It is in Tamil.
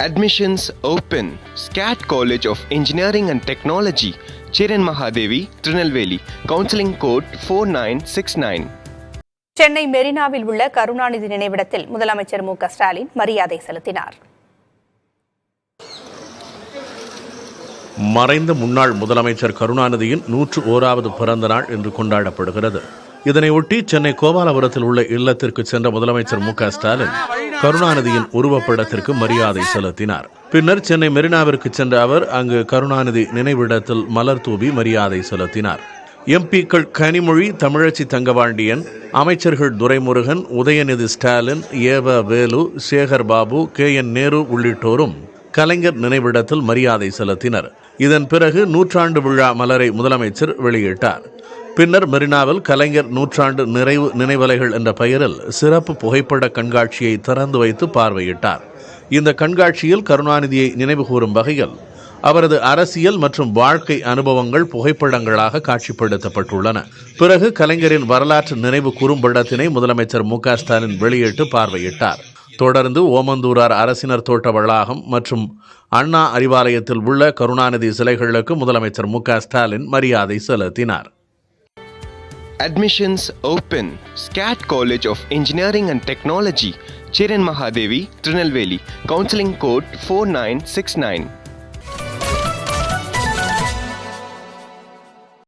Admissions open. SCAT College of Engineering and Technology, Chiran Mahadevi, Trinelveli. Counseling code 4969. Chennai மெரினாவில் உள்ள கருணாநிதி நினைவிடத்தில் முதலமைச்சர் மு.க.ஸ்டாலின் மரியாதை செலுத்தினார். மறைந்த முன்னாள் முதலமைச்சர் கருணாநிதியின் 101வது பிறந்த நாள் இன்று கொண்டாடப்படுகிறது. இதனையொட்டி சென்னை கோபாலபுரத்தில் உள்ள இல்லத்திற்கு சென்ற முதலமைச்சர் மு.க.ஸ்டாலின் கருணாநிதியின் உருவப்படத்திற்கு மரியாதை செலுத்தினார். பின்னர் சென்னை மெரினாவிற்கு சென்ற அவர் அங்கு கருணாநிதி நினைவிடத்தில் மலர் தூவி மரியாதை செலுத்தினார். எம்பிக்கள் கனிமொழி, தமிழச்சி தங்கபாண்டியன், அமைச்சர்கள் துரைமுருகன், உதயநிதி ஸ்டாலின், ஏவ வேலு, சேகர் பாபு, கே.என். நேரு உள்ளிட்டோரும் கலைஞர் நினைவிடத்தில் மரியாதை செலுத்தினர். இதன் பிறகு 100ஆண்டு விழா மலரை முதலமைச்சர் வெளியிட்டார். பின்னர் மெரினாவில் கலைஞர் 100ஆண்டு நிறைவு நினைவலைகள் என்ற பெயரில் சிறப்பு புகைப்பட கண்காட்சியை திறந்து வைத்து பார்வையிட்டார். இந்த கண்காட்சியில் கருணாநிதியை நினைவுகூரும் வகையில் அவரது அரசியல் மற்றும் வாழ்க்கை அனுபவங்கள் புகைப்படங்களாக காட்சிப்படுத்தப்பட்டுள்ளன. பிறகு கலைஞரின் வரலாற்று நினைவு குறும்படத்தினை முதலமைச்சர் மு.க.ஸ்டாலின் வெளியிட்டு பார்வையிட்டார். தொடர்ந்து ஓமந்தூரார் அரசினர் தோட்ட வளாகம் மற்றும் அண்ணா அறிவாலயத்தில் உள்ள கருணாநிதி சிலைகளுக்கு முதலமைச்சர் மு.க.ஸ்டாலின் மரியாதை செலுத்தினார். Admissions open. SCAT College of Engineering and Technology, Chiran Mahadevi, Trinelveli. Counseling code 4969.